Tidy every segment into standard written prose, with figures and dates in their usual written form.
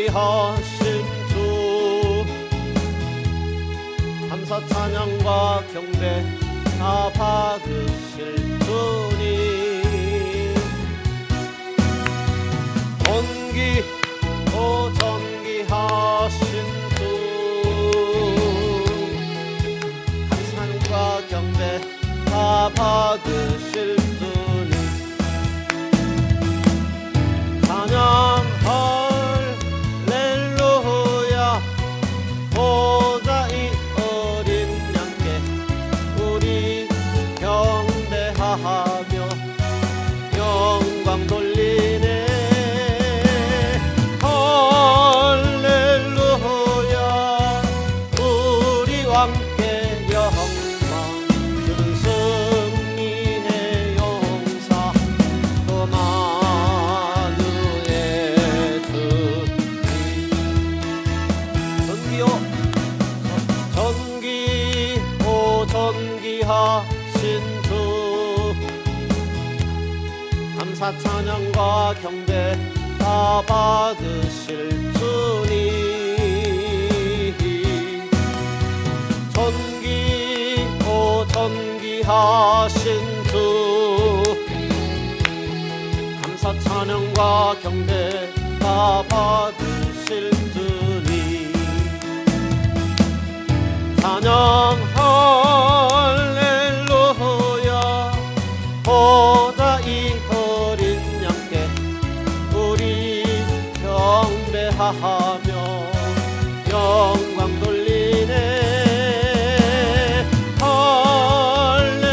전기하신 주 감사 찬양과 경배 다 받으실 주님 전기하신 주 감사과 경배 다 받으실 주님 찬양 할렐루야 보자 이 어린 양께 우리 경배하며 영광 돌리네 할렐루야 우리 왕께 영광 주는 승리의 용사 그만유의 주님 전기하신 주 감사 찬양과 경배 다 받으실 주님 전기하신 주 감사 찬양과 경배 다 받으실 주님 찬양 할렐루야 보자 이 어린 양께 우리 경배하며 영광 돌리네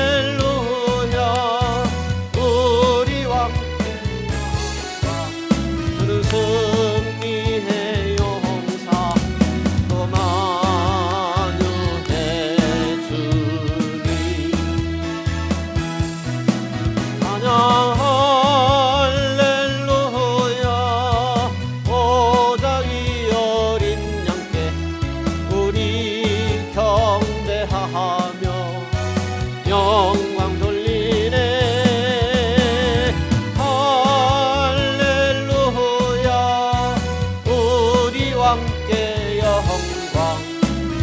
할렐루야 우리 왕께 영광 주는 승리의 용사 그만유의 주님 찬양 할렐루야 보자 이 어린 양께 우리 경배하며 영광 돌리네 할렐루야 우리 왕께 영광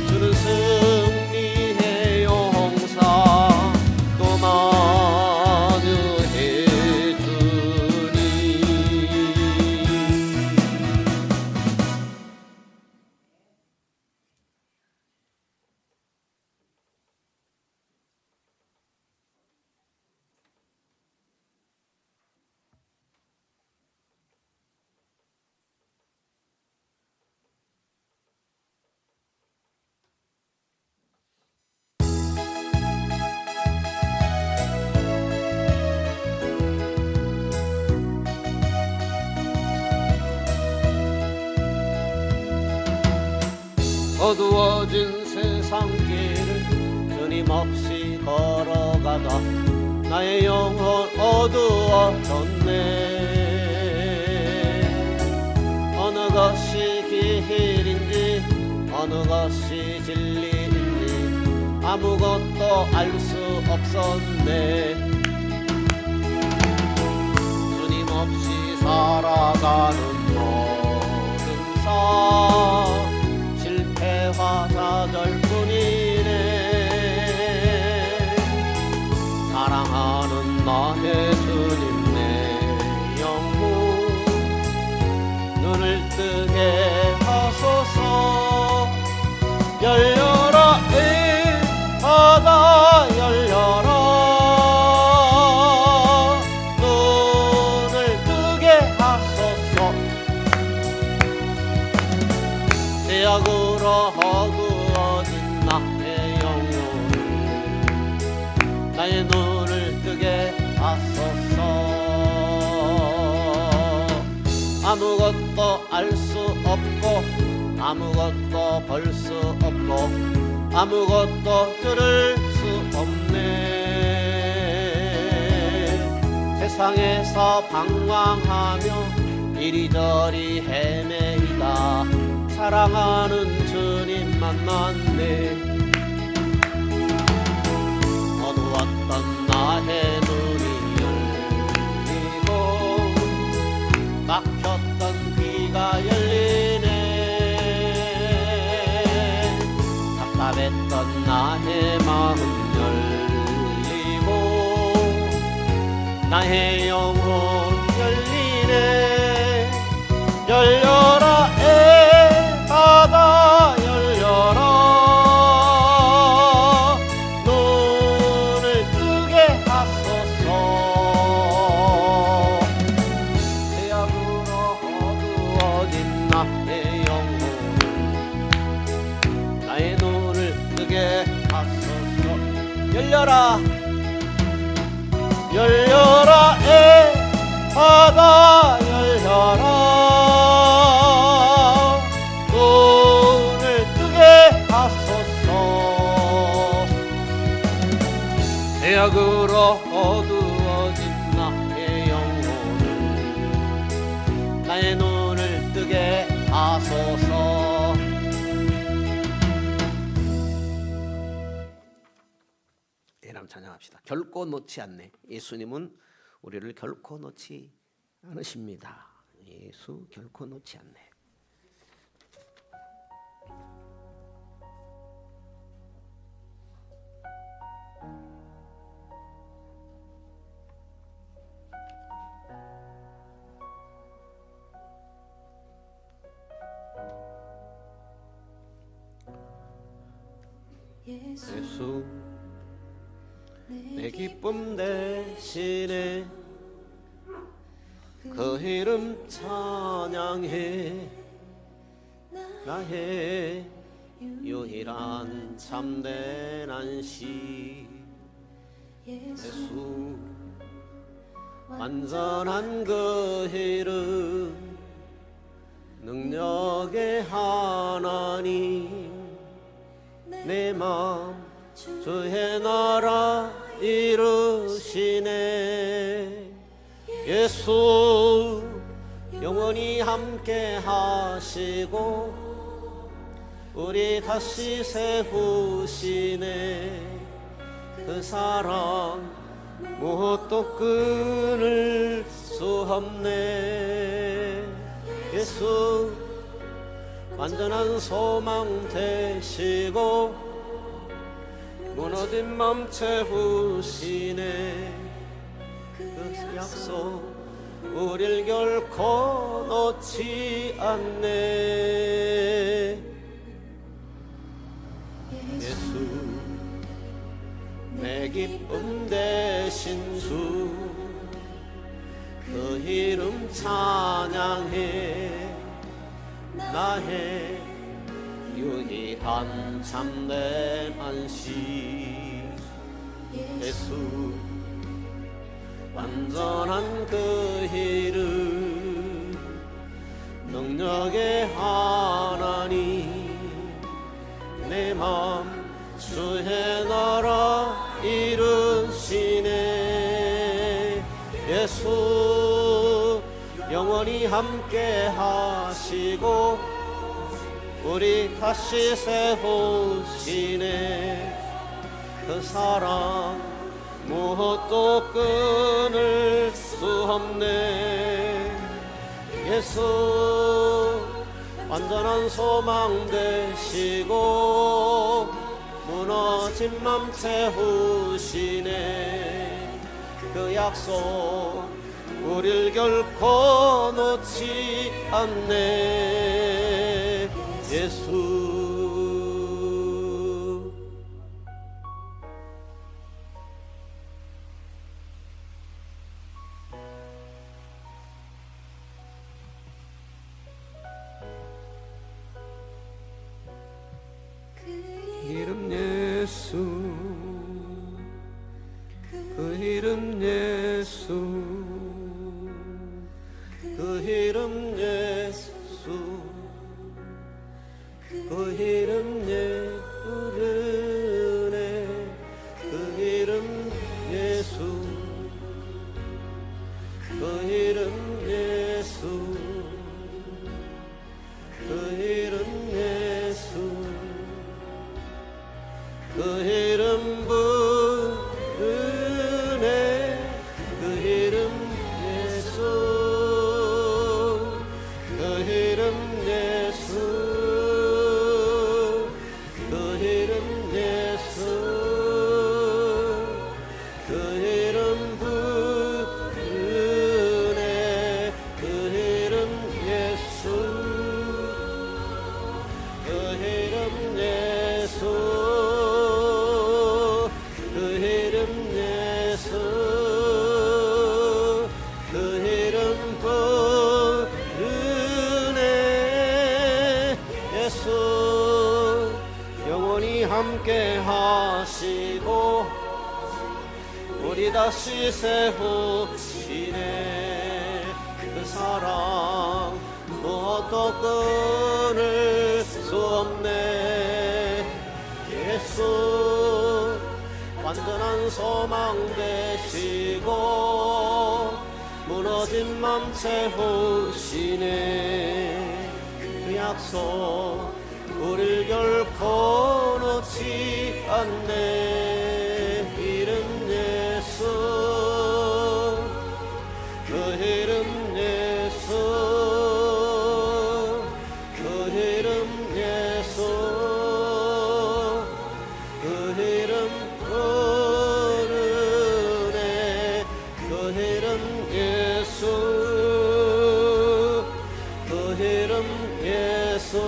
주는 승리의 용사 그만유의 주님 어두워진 세상 길을 주님 없이 걸어가다 나의 영혼 어두워졌네 어느 것이 길인지 어느 것이 진리인지 아무것도 알 수 없었네 주님 없이 살아가는 모든 삶 실패와 좌절뿐이네 사랑하는 나의 주님 내 영혼 눈을 뜨게 하소서 열려라 이 바다 열려라 눈을 뜨게 하소서 제약으로 어두워진 나의 영혼을 나의 눈을 뜨게 하소서 아무것도 알 수 없고 아무것도 볼 수 없고 아무것도 들을 수 없네 세상에서 방황하며 이리저리 헤매이다 사랑하는 주님 만났네 어두웠던 나의 눈이 열리고 막혔던 귀가 열리네 열려라 열려라 바다 열려라 눈을 뜨게 하소서 죄악으로 어두워진 나의 영혼을 나의 눈을 뜨게 하소서. 예람 찬양합시다. 결코 놓지 않네. 예수님은 우리를 결코 놓지 않으십니다. 예수 결코 놓지 않네. 예수 내 기쁨 대신에 그 이름 찬양해 나의 유일한 참된 안식 예수 완전한 그 이름 능력의 하나님 내 마음 주의 나라 이루시네 예수 영원히 함께 하시고 우리 다시 세우시네 그 사랑 무엇도 끊을 수 없네 예수 완전한 소망 되시고 무너진 맘 채우시네 그 약속 우릴 결코 놓지 않네 예수 내 기쁨 대신 주 그 이름 찬양해 나의 유일한 참된 안식 예수 완전한 그 이름 능력의 하나님 내 맘 주의 나라 이루시네 예수 영원히 함께 하시고 우리 다시 세우시네 그 사랑 무엇도 끊을 수 없네 예수 완전한 소망 되시고 무너진 맘 채우시네 그 약속 우릴 결코 놓지 않네 예수 이름 예수 그 이름 예수 그 이름 예수 그 이름 예쁘네 그 이름 예수 그 이름 예수 그 이름 예수 그 이름 부르네 그 이름 예수 그 이름 예수 그 이름 예수 그 이름 부르네 그 이름 예수 그 이름 예수 함께 하시고 우리 다시 세우시네. 그 사랑 무엇도 끊을 수 없네. 예수 완전한 소망 되시고 무너진 맘 채우시네. 그 약속 우릴 결코 놓지 않네. 이름 예수, 그 이름 예수, 그 이름 예수, 그 이름 은혜, 그 이름 예수, 그 이름 예수,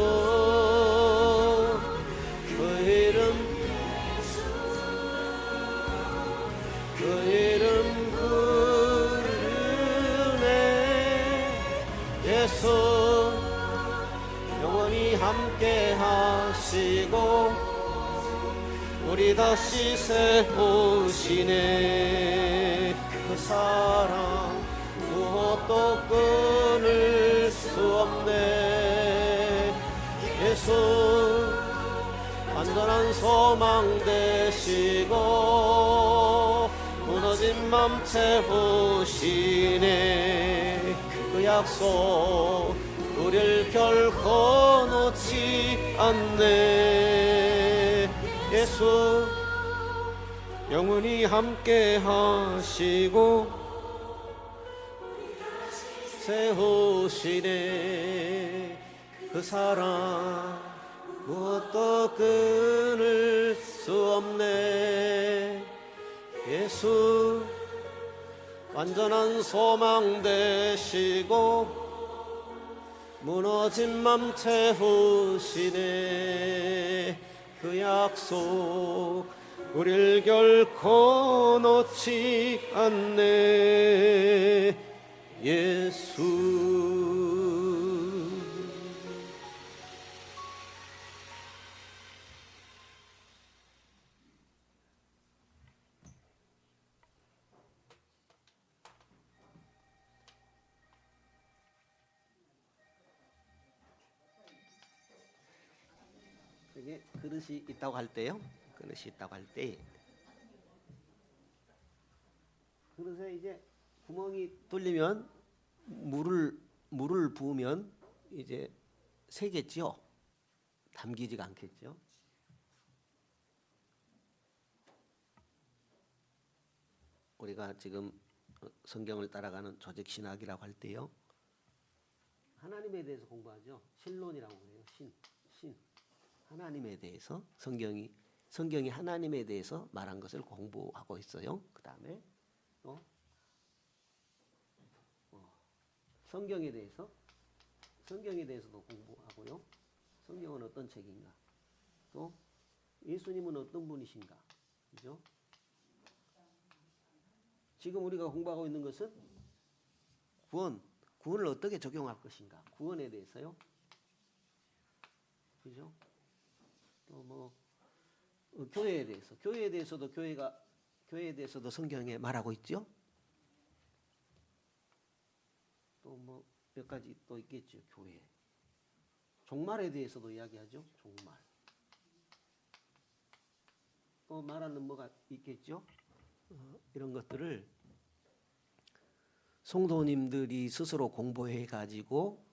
그 이름, 그 이름 은혜 예수 영원히 함께 하시고 우리 다시 세우시네. 그 사랑 무엇도 끊을 수 없네. 예수 완전한 소망 되시고 무너진 맘 채우시네. 그 약속 우릴 결코 놓지 않네. 예수 영원히 함께 하시고 세우시네. 그 사랑 무엇도 끊을 수 없네. 예수 완전한 소망 되시고 무너진 맘 채우시네. 그 약속 우릴 결코 놓지 않네. 예수. 이게 그릇이 있다고 할 때요. 그릇이 있다고 할 때 그릇에 이제 구멍이 뚫리면 물을 부으면 이제 새겠죠. 담기지가 않겠죠. 우리가 지금 성경을 따라가는 조직 신학이라고 할 때요. 하나님에 대해서 공부하죠. 신론이라고 그래요. 신. 하나님에 대해서 성경이 하나님에 대해서 말한 것을 공부하고 있어요. 그 다음에 또 성경에 대해서도 공부하고요. 성경은 어떤 책인가? 또 예수님은 어떤 분이신가? 그죠? 지금 우리가 공부하고 있는 것은 구원을 어떻게 적용할 것인가? 구원에 대해서요. 그죠? 또 뭐 교회에 대해서도 교회에 대해서도 성경에 말하고 있죠. 또 뭐 몇 가지 또 있겠죠. 교회 종말에 대해서도 이야기하죠. 종말 또 말하는 뭐가 있겠죠. 이런 것들을 성도님들이 스스로 공부해 가지고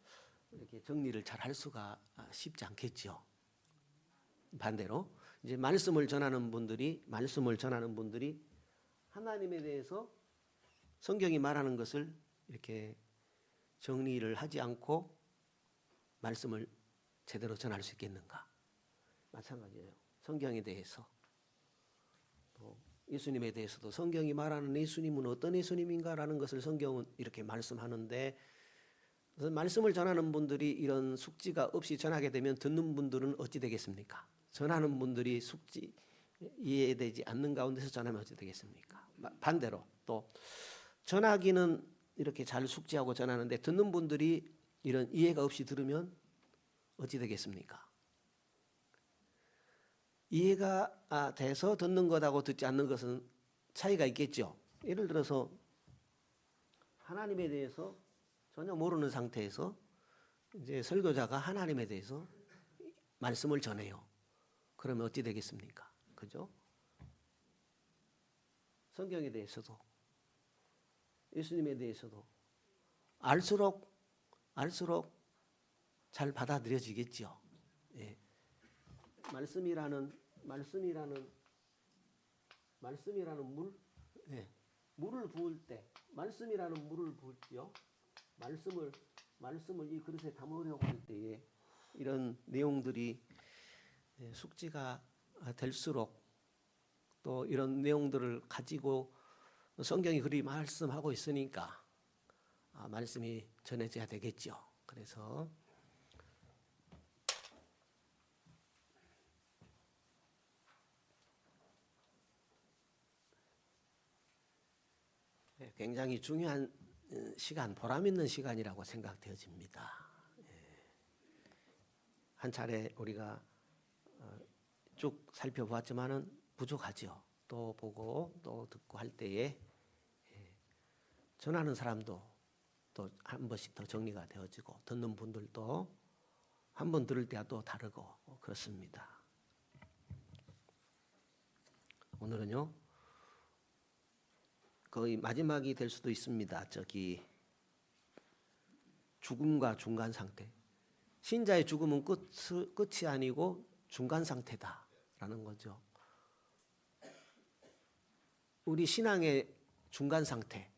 이렇게 정리를 잘 할 수가 쉽지 않겠죠. 반대로 이제 말씀을 전하는 분들이 하나님에 대해서 성경이 말하는 것을 이렇게 정리를 하지 않고 말씀을 제대로 전할 수 있겠는가? 마찬가지예요. 성경에 대해서 또 예수님에 대해서도 성경이 말하는 예수님은 어떤 예수님인가라는 것을 성경은 이렇게 말씀하는데 말씀을 전하는 분들이 이런 숙지가 없이 전하게 되면 듣는 분들은 어찌 되겠습니까? 전하는 분들이 숙지 이해되지 않는 가운데서 전하면 어찌 되겠습니까? 반대로 또 전하기는 이렇게 잘 숙지하고 전하는데 듣는 분들이 이런 이해가 없이 들으면 어찌 되겠습니까? 이해가 돼서 듣는 것하고 듣지 않는 것은 차이가 있겠죠. 예를 들어서 하나님에 대해서 전혀 모르는 상태에서 이제 설교자가 하나님에 대해서 말씀을 전해요. 그러면 어찌 되겠습니까? 그죠? 성경에 대해서도 예수님에 대해서도 알수록 잘 받아들여지겠죠. 예. 말씀이라는 물, 예. 물을 부을 때, 말씀이라는 물을 부을 때요. 말씀을 이 그릇에 담으려고 할 때에 이런 내용들이 숙지가 될수록 또 이런 내용들을 가지고 성경이 그리 말씀하고 있으니까 말씀이 전해져야 되겠죠. 그래서 굉장히 중요한 시간, 보람 있는 시간이라고 생각되어집니다. 한 차례 우리가 쭉 살펴보았지만은 부족하죠. 또 보고 또 듣고 할 때에 전하는 사람도 또 한 번씩 더 정리가 되어지고 듣는 분들도 한 번 들을 때와 또 다르고 그렇습니다. 오늘은요 거의 마지막이 될 수도 있습니다. 죽음과 중간 상태. 신자의 죽음은 끝이 아니고 중간 상태다라는 거죠. 우리 신앙의 중간 상태,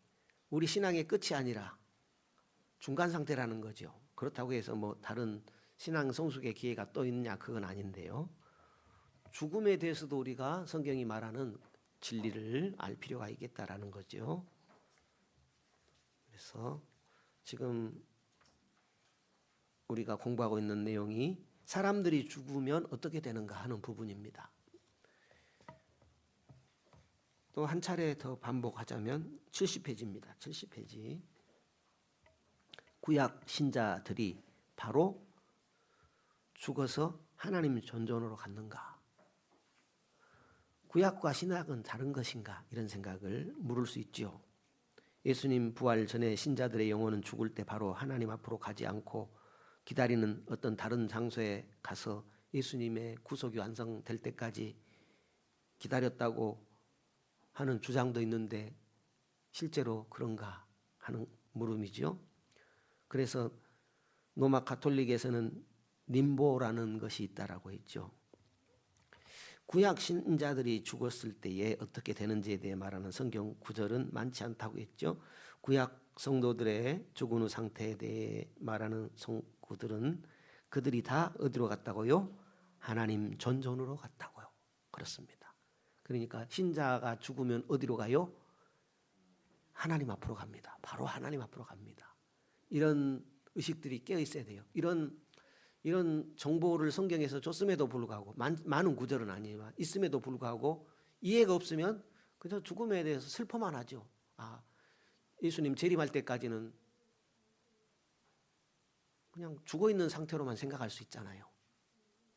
우리 신앙의 끝이 아니라 중간 상태라는 거죠. 그렇다고 해서 뭐 다른 신앙 성숙의 기회가 또 있느냐 그건 아닌데요. 죽음에 대해서도 우리가 성경이 말하는 진리를 알 필요가 있겠다라는 거죠. 그래서 지금 우리가 공부하고 있는 내용이 사람들이 죽으면 어떻게 되는가 하는 부분입니다. 또 한 차례 더 반복하자면 70페이지입니다. 70페이지. 구약 신자들이 바로 죽어서 하나님 전존으로 갔는가? 구약과 신약은 다른 것인가? 이런 생각을 물을 수 있죠. 예수님 부활 전에 신자들의 영혼은 죽을 때 바로 하나님 앞으로 가지 않고 기다리는 어떤 다른 장소에 가서 예수님의 구속이 완성될 때까지 기다렸다고 하는 주장도 있는데 실제로 그런가 하는 물음이죠. 그래서 로마 가톨릭에서는 림보라는 것이 있다라고 했죠. 구약 신자들이 죽었을 때에 어떻게 되는지에 대해 말하는 성경 구절은 많지 않다고 했죠. 구약 성도들의 죽은 후 상태에 대해 말하는 성구들은 그들이 다 어디로 갔다고요? 하나님 전존으로 갔다고요. 그렇습니다. 그러니까 신자가 죽으면 어디로 가요? 하나님 앞으로 갑니다. 바로 하나님 앞으로 갑니다. 이런 의식들이 깨어 있어야 돼요. 이런 정보를 성경에서 줬음에도 불구하고 많은 구절은 아니지만 있음에도 불구하고 이해가 없으면 그저 죽음에 대해서 슬퍼만 하죠. 예수님 재림할 때까지는 그냥 죽어 있는 상태로만 생각할 수 있잖아요.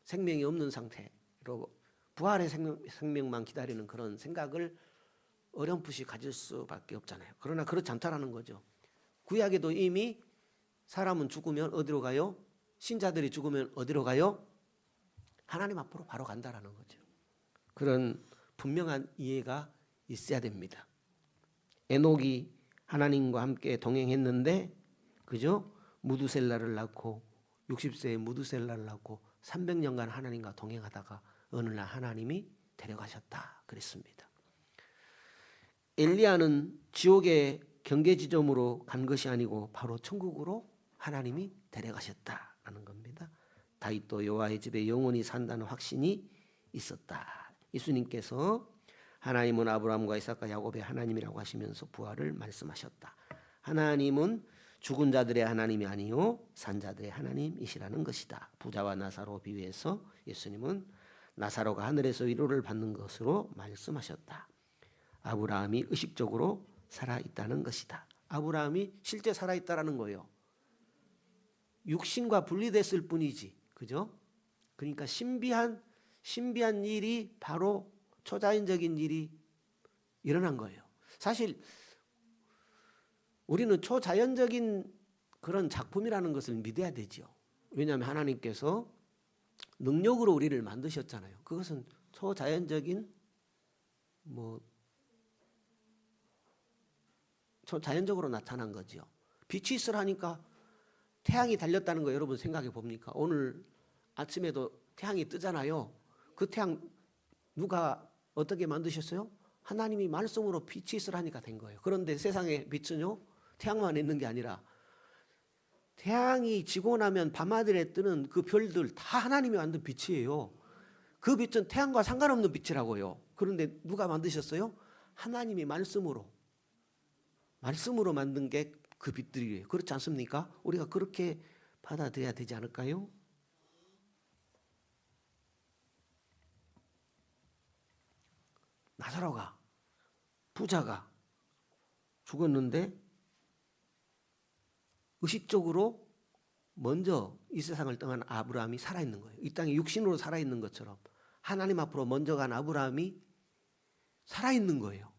생명이 없는 상태로 부활의 생명만 기다리는 그런 생각을 어렴풋이 가질 수밖에 없잖아요. 그러나 그렇지 않다라는 거죠. 구약에도 이미 사람은 죽으면 어디로 가요? 신자들이 죽으면 어디로 가요? 하나님 앞으로 바로 간다라는 거죠. 그런 분명한 이해가 있어야 됩니다. 에녹이 하나님과 함께 동행했는데 그죠? 무두셀라를 낳고 60세에 무두셀라를 낳고 300년간 하나님과 동행하다가 어느 날 하나님이 데려가셨다 그랬습니다. 엘리야는 지옥의 경계 지점으로 간 것이 아니고 바로 천국으로 하나님이 데려가셨다라는 겁니다. 다윗도 여호와의 집에 영원히 산다는 확신이 있었다. 예수님께서 하나님은 아브라함과 이삭과 야곱의 하나님이라고 하시면서 부활을 말씀하셨다. 하나님은 죽은 자들의 하나님이 아니요 산 자들의 하나님이시라는 것이다. 부자와 나사로 비유해서 예수님은 나사로가 하늘에서 위로를 받는 것으로 말씀하셨다. 아브라함이 의식적으로 살아있다는 것이다. 아브라함이 실제 살아있다라는 거예요. 육신과 분리됐을 뿐이지, 그죠? 그러니까 신비한 일이 바로 초자연적인 일이 일어난 거예요. 사실 우리는 초자연적인 그런 작품이라는 것을 믿어야 되죠. 왜냐하면 하나님께서 능력으로 우리를 만드셨잖아요. 그것은 초자연적인 초자연적으로 나타난 거죠. 빛이 있으라니까 태양이 달렸다는 거 여러분 생각해 봅니까? 오늘 아침에도 태양이 뜨잖아요. 그 태양 누가 어떻게 만드셨어요? 하나님이 말씀으로 빛이 있으라니까 된 거예요. 그런데 세상의 빛은요, 태양만 있는 게 아니라 태양이 지고 나면 밤하늘에 뜨는 그 별들 다 하나님이 만든 빛이에요. 그 빛은 태양과 상관없는 빛이라고요. 그런데 누가 만드셨어요? 하나님이 말씀으로 만든 게 그 빛들이에요. 그렇지 않습니까? 우리가 그렇게 받아들여야 되지 않을까요? 나사로가 부자가 죽었는데 의식적으로 먼저 이 세상을 떠난 아브라함이 살아있는 거예요. 이 땅에 육신으로 살아있는 것처럼 하나님 앞으로 먼저 간 아브라함이 살아있는 거예요.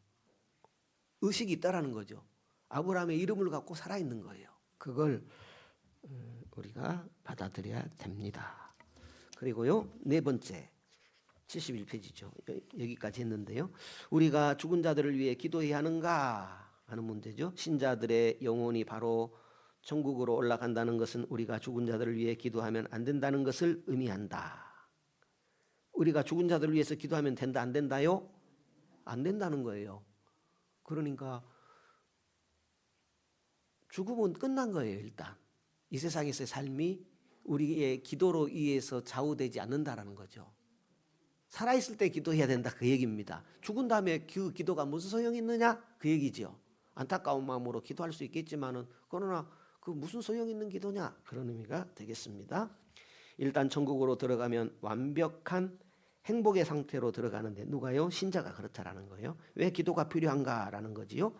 의식이 있다라는 거죠. 아브라함의 이름을 갖고 살아있는 거예요. 그걸 우리가 받아들여야 됩니다. 그리고요, 네 번째 71페이지죠. 여기까지 했는데요. 우리가 죽은 자들을 위해 기도해야 하는가 하는 문제죠. 신자들의 영혼이 바로 천국으로 올라간다는 것은 우리가 죽은 자들을 위해 기도하면 안 된다는 것을 의미한다. 우리가 죽은 자들을 위해서 기도하면 된다, 안 된다요? 안 된다는 거예요. 그러니까 죽음은 끝난 거예요. 일단 이 세상에서의 삶이 우리의 기도로 의해서 좌우되지 않는다라는 거죠. 살아있을 때 기도해야 된다, 그 얘기입니다. 죽은 다음에 그 기도가 무슨 소용이 있느냐, 그 얘기죠. 안타까운 마음으로 기도할 수 있겠지만은 그러나 그 무슨 소용이 있는 기도냐, 그런 의미가 되겠습니다. 일단 천국으로 들어가면 완벽한 행복의 상태로 들어가는데 누가요? 신자가 그렇다라는 거예요. 왜 기도가 필요한가라는 거지요.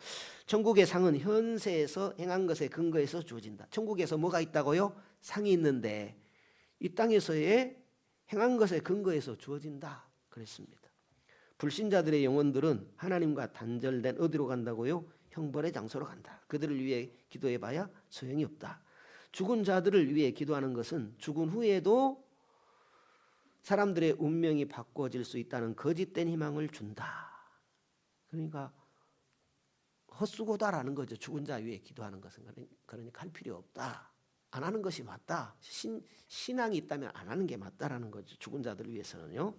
천국의 상은 현세에서 행한 것에 근거해서 주어진다. 천국에서 뭐가 있다고요? 상이 있는데 이 땅에서의 행한 것에 근거해서 주어진다 그랬습니다. 불신자들의 영혼들은 하나님과 단절된 어디로 간다고요? 형벌의 장소로 간다. 그들을 위해 기도해봐야 소용이 없다. 죽은 자들을 위해 기도하는 것은 죽은 후에도 사람들의 운명이 바꿔질 수 있다는 거짓된 희망을 준다. 그러니까 헛수고다라는 거죠. 죽은 자 위해 기도하는 것은. 그러니까 할 필요 없다. 안 하는 것이 맞다. 신앙이 있다면 안 하는 게 맞다라는 거죠. 죽은 자들을 위해서는요.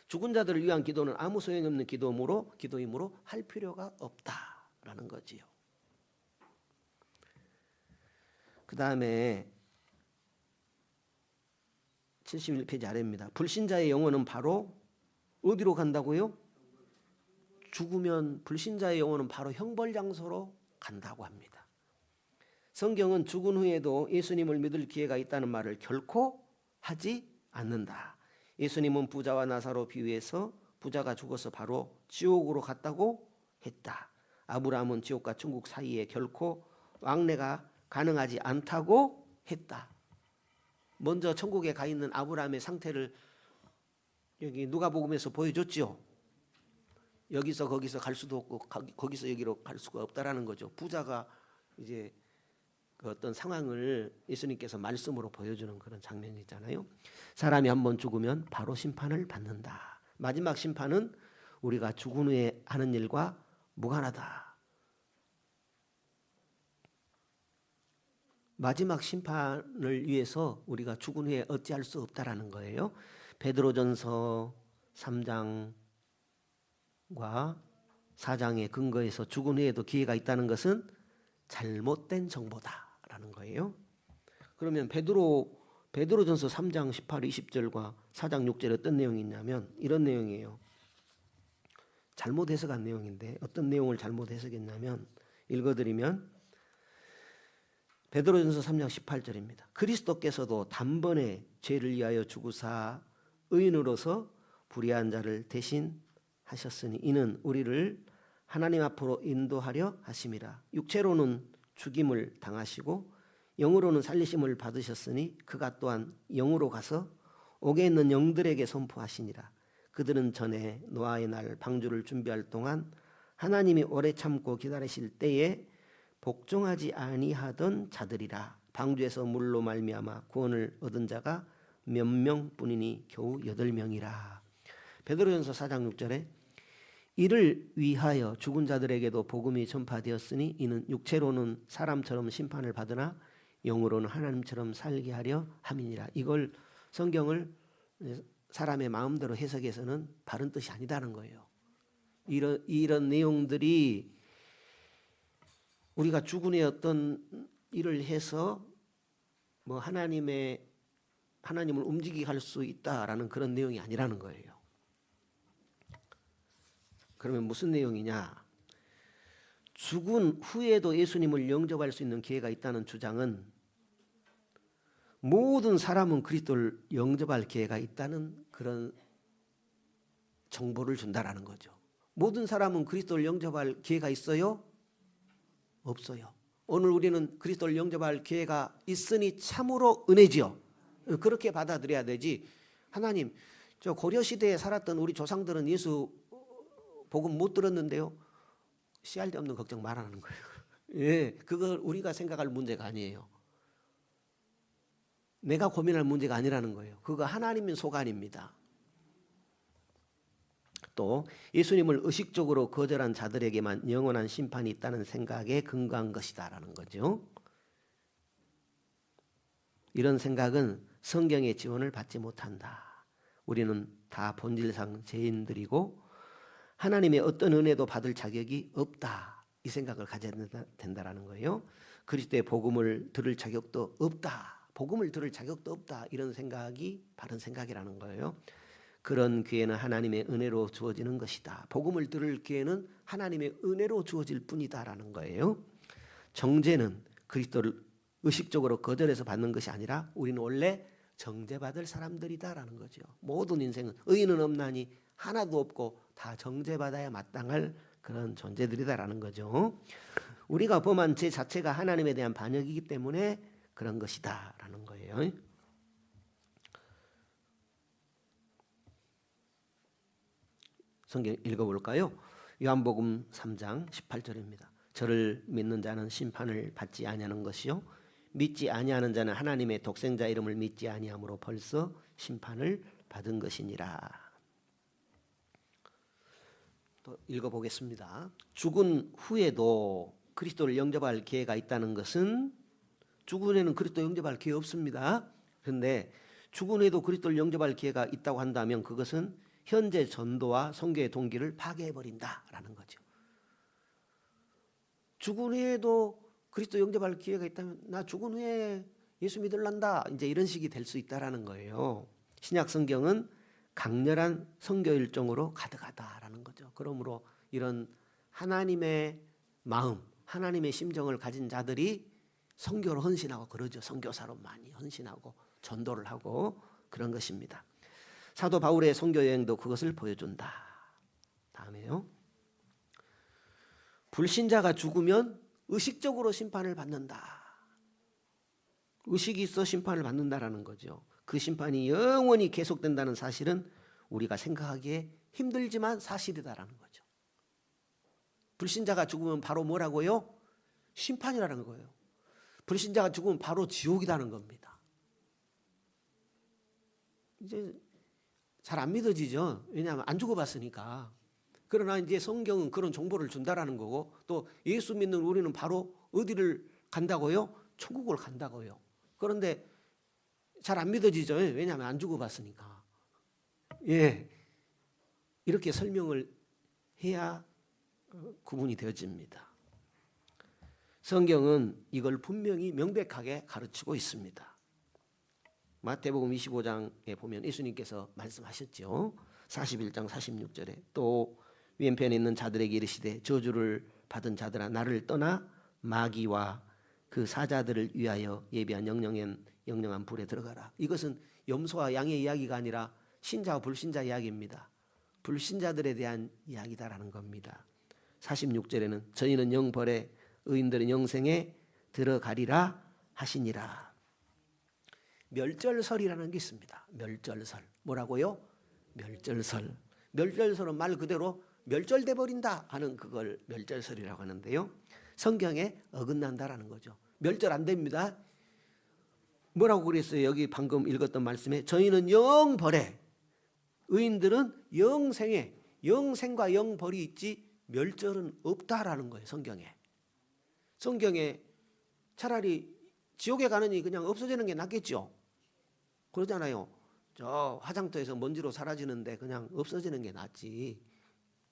죽은 자들을 위한 기도는 아무 소용이 없는 기도이므로 할 필요가 없다라는 거지요. 그 다음에 71페이지 아래입니다. 불신자의 영혼은 바로 어디로 간다고요? 죽으면 불신자의 영혼은 바로 형벌 장소로 간다고 합니다. 성경은 죽은 후에도 예수님을 믿을 기회가 있다는 말을 결코 하지 않는다. 예수님은 부자와 나사로 비유해서 부자가 죽어서 바로 지옥으로 갔다고 했다. 아브라함은 지옥과 천국 사이에 결코 왕래가 가능하지 않다고 했다. 먼저 천국에 가 있는 아브라함의 상태를 여기 누가복음에서 보여줬죠. 여기서 거기서 갈 수도 없고 거기서 여기로 갈 수가 없다라는 거죠. 부자가 이제 그 어떤 상황을 예수님께서 말씀으로 보여주는 그런 장면이잖아요. 사람이 한번 죽으면 바로 심판을 받는다. 마지막 심판은 우리가 죽은 후에 하는 일과 무관하다. 마지막 심판을 위해서 우리가 죽은 후에 어찌할 수 없다라는 거예요. 베드로전서 3장과 4장의 근거에서 죽은 후에도 기회가 있다는 것은 잘못된 정보다라는 거예요. 그러면 베드로전서 3장 18, 20절과 4장 6절에 어떤 내용이 있냐면 이런 내용이에요. 잘못 해석한 내용인데 어떤 내용을 잘못 해석했냐면 읽어드리면 베드로전서 3장 18절입니다. 그리스도께서도 단번에 죄를 위하여 죽으사 의인으로서 불의한 자를 대신하셨으니 이는 우리를 하나님 앞으로 인도하려 하심이라. 육체로는 죽임을 당하시고 영으로는 살리심을 받으셨으니 그가 또한 영으로 가서 옥에 있는 영들에게 선포하시니라. 그들은 전에 노아의 날 방주를 준비할 동안 하나님이 오래 참고 기다리실 때에 복종하지 아니하던 자들이라. 방주에서 물로 말미암아 구원을 얻은 자가 몇 명뿐이니 겨우 8명이라. 베드로전서 4장 6절에 이를 위하여 죽은 자들에게도 복음이 전파되었으니 이는 육체로는 사람처럼 심판을 받으나 영으로는 하나님처럼 살게 하려 함이니라. 이걸 성경을 사람의 마음대로 해석해서는 바른 뜻이 아니다는 거예요. 이런 내용들이 우리가 죽은의 어떤 일을 해서 뭐 하나님을 움직이게 할 수 있다라는 그런 내용이 아니라는 거예요. 그러면 무슨 내용이냐? 죽은 후에도 예수님을 영접할 수 있는 기회가 있다는 주장은 모든 사람은 그리스도를 영접할 기회가 있다는 그런 정보를 준다라는 거죠. 모든 사람은 그리스도를 영접할 기회가 있어요? 없어요. 오늘 우리는 그리스도를 영접할 기회가 있으니 참으로 은혜지요. 그렇게 받아들여야 되지. 하나님, 저 고려 시대에 살았던 우리 조상들은 예수 복음 못 들었는데요. 씨알데 없는 걱정 말하는 거예요. 예, 그걸 우리가 생각할 문제가 아니에요. 내가 고민할 문제가 아니라는 거예요. 그거 하나님의 소관입니다. 또 예수님을 의식적으로 거절한 자들에게만 영원한 심판이 있다는 생각에 근거한 것이다라는 거죠. 이런 생각은 성경의 지원을 받지 못한다. 우리는 다 본질상 죄인들이고 하나님의 어떤 은혜도 받을 자격이 없다. 이 생각을 가져야 된다라는 거예요. 그리스도의 복음을 들을 자격도 없다. 복음을 들을 자격도 없다. 이런 생각이 바른 생각이라는 거예요. 그런 기회는 하나님의 은혜로 주어지는 것이다. 복음을 들을 기회는 하나님의 은혜로 주어질 뿐이다라는 거예요. 정죄는 그리스도를 의식적으로 거절해서 받는 것이 아니라 우리는 원래 정죄받을 사람들이다라는 거죠. 모든 인생은 의인은 없나니 하나도 없고 다 정죄받아야 마땅할 그런 존재들이다라는 거죠. 우리가 범한 죄 자체가 하나님에 대한 반역이기 때문에 그런 것이다라는 거예요. 성경 읽어볼까요? 요한복음 3장 18절입니다. 저를 믿는 자는 심판을 받지 아니하는 것이요 믿지 아니하는 자는 하나님의 독생자 이름을 믿지 아니함으로 벌써 심판을 받은 것이니라. 또 읽어보겠습니다. 죽은 후에도 그리스도를 영접할 기회가 있다는 것은 죽은 후에는 그리스도 영접할 기회 없습니다. 그런데 죽은 후에도 그리스도를 영접할 기회가 있다고 한다면 그것은 현재 전도와 선교의 동기를 파괴해버린다라는 거죠. 죽은 후에도 그리스도 영접할 기회가 있다면 나 죽은 후에 예수 믿을란다 이제 이런 식이 될 수 있다라는 거예요. 신약 성경은 강렬한 선교 일정으로 가득하다라는 거죠. 그러므로 이런 하나님의 마음, 하나님의 심정을 가진 자들이 선교로 헌신하고 그러죠. 선교사로 많이 헌신하고 전도를 하고 그런 것입니다. 사도 바울의 선교 여행도 그것을 보여준다. 다음에요. 불신자가 죽으면 의식적으로 심판을 받는다. 의식이 있어 심판을 받는다라는 거죠. 그 심판이 영원히 계속된다는 사실은 우리가 생각하기에 힘들지만 사실이다라는 거죠. 불신자가 죽으면 바로 뭐라고요? 심판이라는 거예요. 불신자가 죽으면 바로 지옥이라는 겁니다. 이제 잘 안 믿어지죠. 왜냐하면 안 죽어봤으니까. 그러나 이제 성경은 그런 정보를 준다라는 거고 또 예수 믿는 우리는 바로 어디를 간다고요? 천국을 간다고요. 그런데 잘 안 믿어지죠. 왜냐하면 안 죽어봤으니까. 예, 이렇게 설명을 해야 구분이 되어집니다. 성경은 이걸 분명히 명백하게 가르치고 있습니다. 마태복음 25장에 보면 예수님께서 말씀하셨죠. 41장 46절에 또 왼편에 있는 자들에게 이르시되 저주를 받은 자들아 나를 떠나 마귀와 그 사자들을 위하여 예비한 영영한 불에 들어가라. 이것은 염소와 양의 이야기가 아니라 신자와 불신자 이야기입니다. 불신자들에 대한 이야기다라는 겁니다. 46절에는 저희는 영벌에 의인들은 영생에 들어가리라 하시니라. 멸절설이라는 게 있습니다. 멸절설. 뭐라고요? 멸절설. 멸절설은 말 그대로 멸절돼 버린다 하는 그걸 멸절설이라고 하는데요. 성경에 어긋난다라는 거죠. 멸절 안 됩니다. 뭐라고 그랬어요? 여기 방금 읽었던 말씀에 저희는 영벌에, 의인들은 영생에, 영생과 영벌이 있지 멸절은 없다라는 거예요. 성경에 차라리 지옥에 가느니 그냥 없어지는 게 낫겠죠. 그러잖아요. 저 화장터에서 먼지로 사라지는데 그냥 없어지는 게 낫지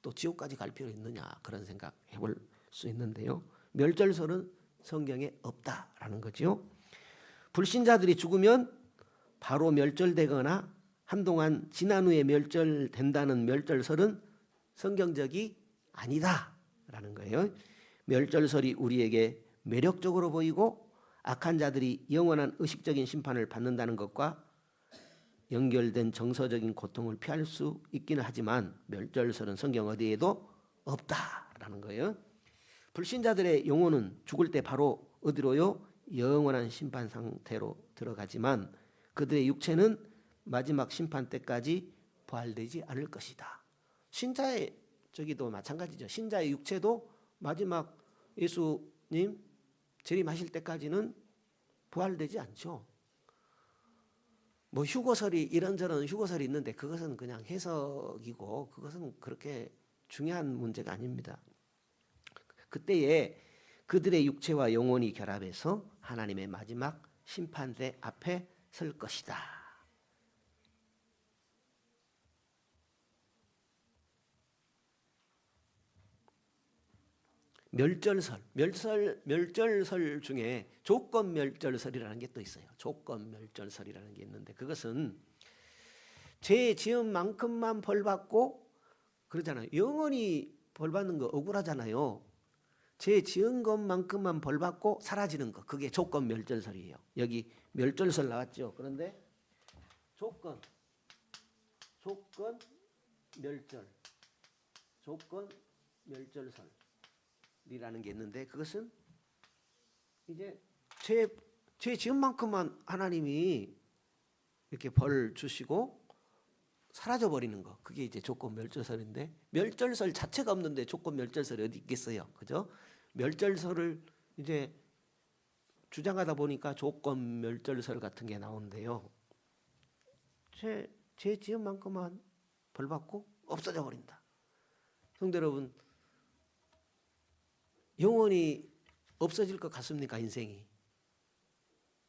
또 지옥까지 갈 필요 있느냐, 그런 생각 해볼 수 있는데요. 멸절설은 성경에 없다라는 거죠. 불신자들이 죽으면 바로 멸절되거나 한동안 지난 후에 멸절된다는 멸절설은 성경적이 아니다라는 거예요. 멸절설이 우리에게 매력적으로 보이고 악한 자들이 영원한 의식적인 심판을 받는다는 것과 연결된 정서적인 고통을 피할 수 있기는 하지만 멸절설은 성경 어디에도 없다라는 거예요. 불신자들의 영혼은 죽을 때 바로 어디로요? 영원한 심판 상태로 들어가지만 그들의 육체는 마지막 심판 때까지 부활되지 않을 것이다. 신자의 저기도 마찬가지죠. 신자의 육체도 마지막 예수님 재림하실 때까지는 부활되지 않죠. 뭐 휴거설이 이런저런 휴거설이 있는데 그것은 그냥 해석이고 그것은 그렇게 중요한 문제가 아닙니다. 그때에 그들의 육체와 영혼이 결합해서 하나님의 마지막 심판대 앞에 설 것이다. 멸절설 중에 조건 멸절설이라는 게 또 있어요. 조건 멸절설이라는 게 있는데 그것은 죄 지은 만큼만 벌 받고 그러잖아요. 영원히 벌 받는 거 억울하잖아요. 죄 지은 것만큼만 벌 받고 사라지는 거, 그게 조건 멸절설이에요. 여기 멸절설 나왔죠. 그런데 조건 멸절설이라는 게 있는데 그것은 이제 죄 지은 만큼만 하나님이 이렇게 벌 주시고 사라져 버리는 거, 그게 이제 조건 멸절설인데 멸절설 자체가 없는데 조건 멸절설이 어디 있겠어요, 그죠? 멸절설을 이제 주장하다 보니까 조건 멸절설 같은 게 나오는데요. 죄 지은 만큼만 벌 받고 없어져 버린다. 성도 여러분, 영원히 없어질 것 같습니까? 인생이.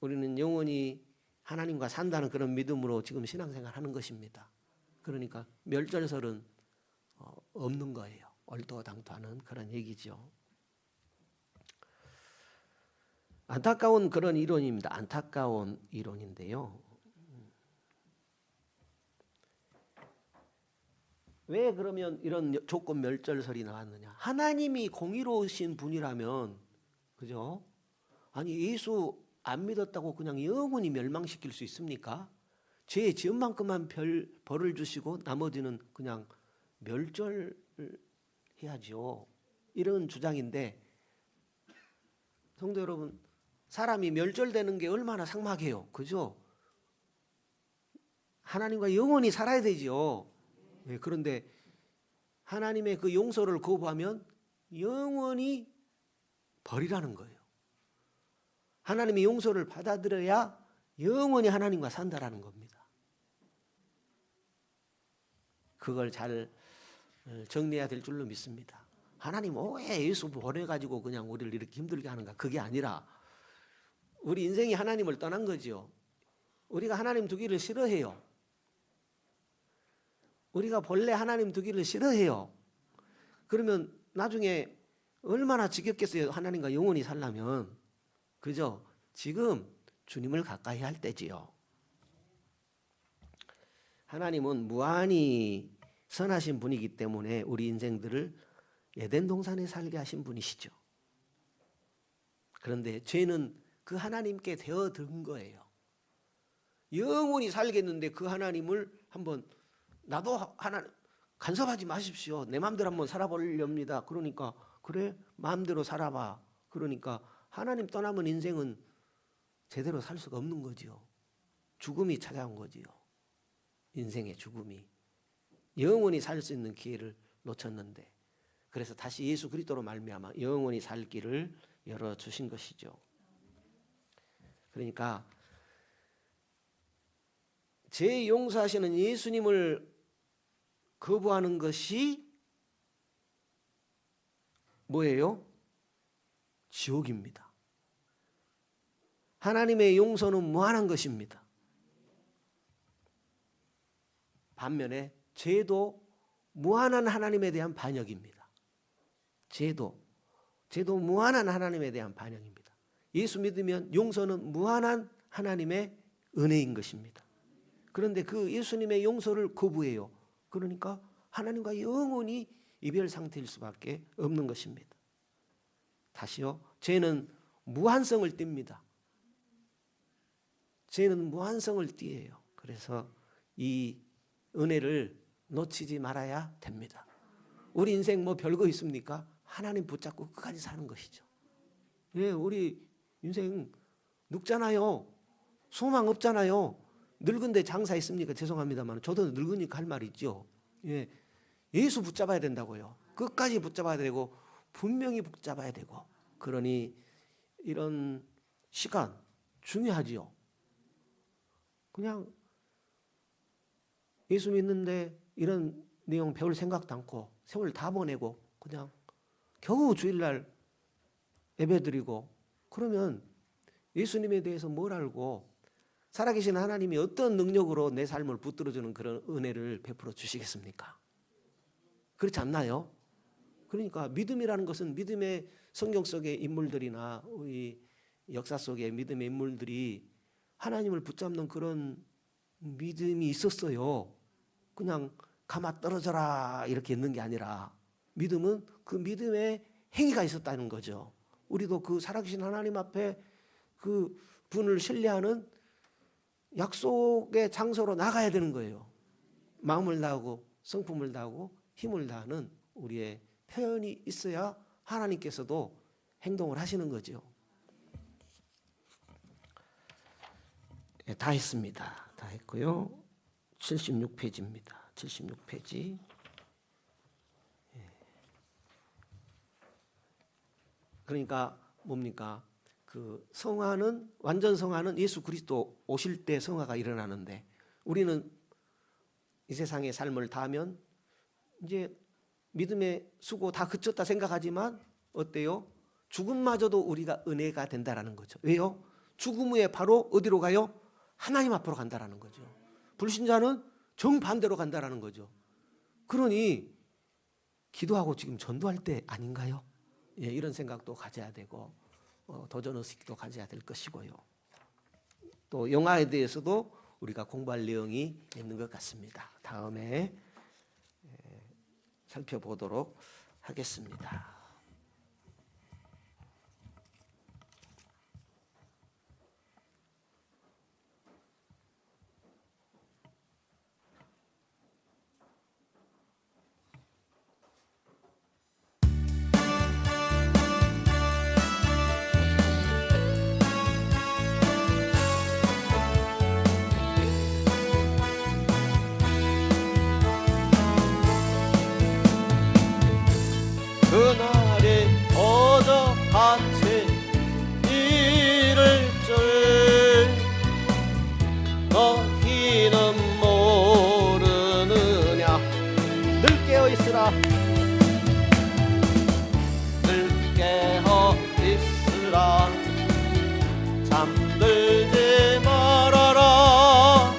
우리는 영원히 하나님과 산다는 그런 믿음으로 지금 신앙생활 하는 것입니다. 그러니까 멸절설은 없는 거예요. 얼토당토하는 그런 얘기죠. 안타까운 그런 이론입니다. 안타까운 이론인데요. 왜 그러면 이런 조건 멸절설이 나왔느냐? 하나님이 공의로우신 분이라면, 그죠? 아니 예수 안 믿었다고 그냥 영원히 멸망시킬 수 있습니까? 죄 지은 만큼만 벌을 주시고 나머지는 그냥 멸절해야죠. 이런 주장인데 성도 여러분, 사람이 멸절되는 게 얼마나 삭막해요, 그죠? 하나님과 영원히 살아야 되죠. 네, 그런데 하나님의 그 용서를 거부하면 영원히 벌이라는 거예요. 하나님의 용서를 받아들여야 영원히 하나님과 산다라는 겁니다. 그걸 잘 정리해야 될 줄로 믿습니다. 하나님 왜 예수 보내가지고 그냥 우리를 이렇게 힘들게 하는가? 그게 아니라 우리 인생이 하나님을 떠난 거죠. 우리가 하나님 두기를 싫어해요. 우리가 본래 하나님 두기를 싫어해요. 그러면 나중에 얼마나 지겹겠어요. 하나님과 영원히 살려면. 그죠? 지금 주님을 가까이 할 때지요. 하나님은 무한히 선하신 분이기 때문에 우리 인생들을 에덴 동산에 살게 하신 분이시죠. 그런데 죄는 그 하나님께 되어든 거예요. 영원히 살겠는데 그 하나님을 한번 나도 하나님 간섭하지 마십시오. 내 마음대로 한번 살아보렵니다. 그러니까 그래 마음대로 살아봐. 그러니까 하나님 떠나면 인생은 제대로 살 수가 없는 거지요. 죽음이 찾아온 거지요. 인생의 죽음이. 영원히 살 수 있는 기회를 놓쳤는데 그래서 다시 예수 그리스도로 말미암아 영원히 살 길을 열어주신 것이죠. 그러니까 죄 용서하시는 예수님을 거부하는 것이 뭐예요? 지옥입니다. 하나님의 용서는 무한한 것입니다. 반면에 죄도 무한한 하나님에 대한 반역입니다. 죄도 무한한 하나님에 대한 반역입니다. 예수 믿으면 용서는 무한한 하나님의 은혜인 것입니다. 그런데 그 예수님의 용서를 거부해요. 그러니까 하나님과 영원히 이별 상태일 수밖에 없는 것입니다. 다시요. 죄는 무한성을 띱니다. 죄는 무한성을 띠어요. 그래서 이 은혜를 놓치지 말아야 됩니다. 우리 인생 뭐 별거 있습니까? 하나님 붙잡고 끝까지 사는 것이죠. 예, 우리 인생 늙잖아요. 소망 없잖아요. 늙은데 장사 있습니까? 죄송합니다만 저도 늙으니까 할 말이 있죠. 예, 예수 붙잡아야 된다고요. 끝까지 붙잡아야 되고 분명히 붙잡아야 되고. 그러니 이런 시간 중요하지요. 그냥 예수 믿는데 이런 내용 배울 생각도 않고 세월 다 보내고 그냥 겨우 주일날 예배드리고 그러면 예수님에 대해서 뭘 알고 살아계신 하나님이 어떤 능력으로 내 삶을 붙들어주는 그런 은혜를 베풀어 주시겠습니까? 그렇지 않나요? 그러니까 믿음이라는 것은 믿음의 성경 속의 인물들이나 우리 역사 속의 믿음의 인물들이 하나님을 붙잡는 그런 믿음이 있었어요. 그냥 가마 떨어져라 이렇게 있는 게 아니라 믿음은 그 믿음의 행위가 있었다는 거죠. 우리도 그 살아계신 하나님 앞에 그 분을 신뢰하는 약속의 장소로 나가야 되는 거예요. 마음을 다하고 성품을 다하고 힘을 다하는 우리의 표현이 있어야 하나님께서도 행동을 하시는 거죠. 네, 다 했습니다. 다 했고요. 76페이지입니다. 76페이지. 그러니까 뭡니까? 그 성화는 완전 성화는 예수 그리스도 오실 때 성화가 일어나는데 우리는 이 세상의 삶을 다하면 이제 믿음의 수고 다 그쳤다 생각하지만 어때요? 죽음마저도 우리가 은혜가 된다라는 거죠. 왜요? 죽음 후에 바로 어디로 가요? 하나님 앞으로 간다라는 거죠. 불신자는 정반대로 간다라는 거죠. 그러니 기도하고 지금 전도할 때 아닌가요? 예, 이런 생각도 가져야 되고 도전의식도 가져야 될 것이고요. 또 영화에 대해서도 우리가 공부할 내용이 있는 것 같습니다. 다음에 살펴보도록 하겠습니다. 그날이 어저같이 이를 줄 너희는 모르느냐. 늘 깨어있으라. 늘 깨어있으라. 잠들지 말아라.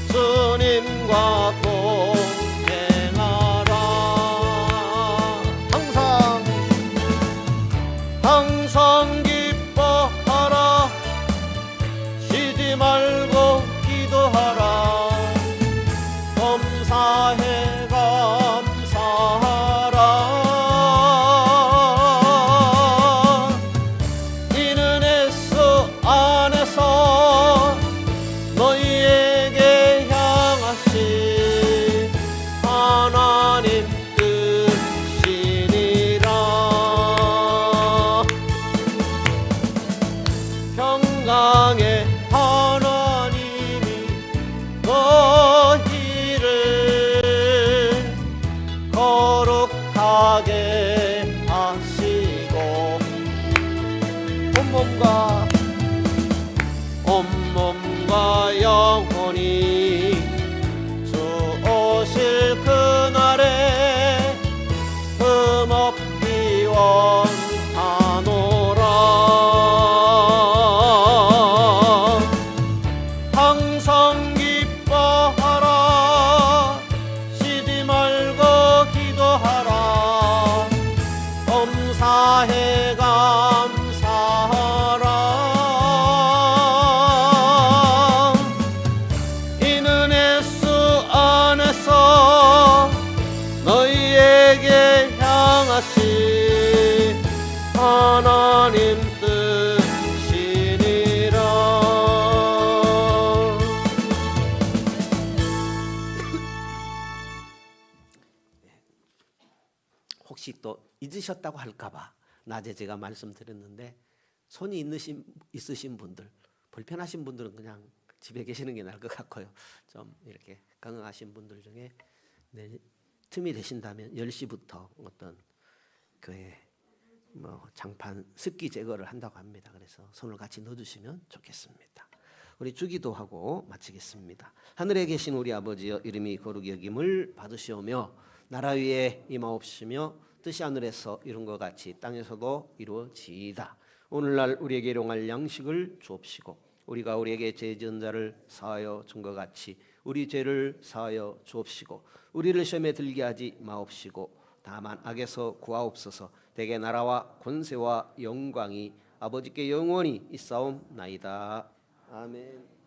주님과 항상 기뻐하라. 쉬지 말고 기도하라. 범사에 감사하라. 이는 예수 안에서 너희에게 향하신 하나님 평강의 하나님이 너희를 걸어 잊으셨다고 할까봐 낮에 제가 말씀드렸는데 손이 있으신 분들, 불편하신 분들은 그냥 집에 계시는 게 나을 것 같고요. 좀 이렇게 건강하신 분들 중에 틈이 되신다면 10시부터 어떤 교회 장판 습기 제거를 한다고 합니다. 그래서 손을 같이 넣어주시면 좋겠습니다. 우리 주기도하고 마치겠습니다. 하늘에 계신 우리 아버지여, 이름이 거룩히 여김을 받으시오며 나라 위에 임하옵시며 뜻이 하늘에서 이룬 것 같이 땅에서도 이루어지이다. 오늘날 우리에게 일용할 양식을 주옵시고 우리가 우리에게 죄 지은 자를 사하여 준 것 같이 우리 죄를 사하여 주옵시고 우리를 시험에 들게 하지 마옵시고 다만 악에서 구하옵소서. 대개 나라와 권세와 영광이 아버지께 영원히 있사옵나이다. 아멘.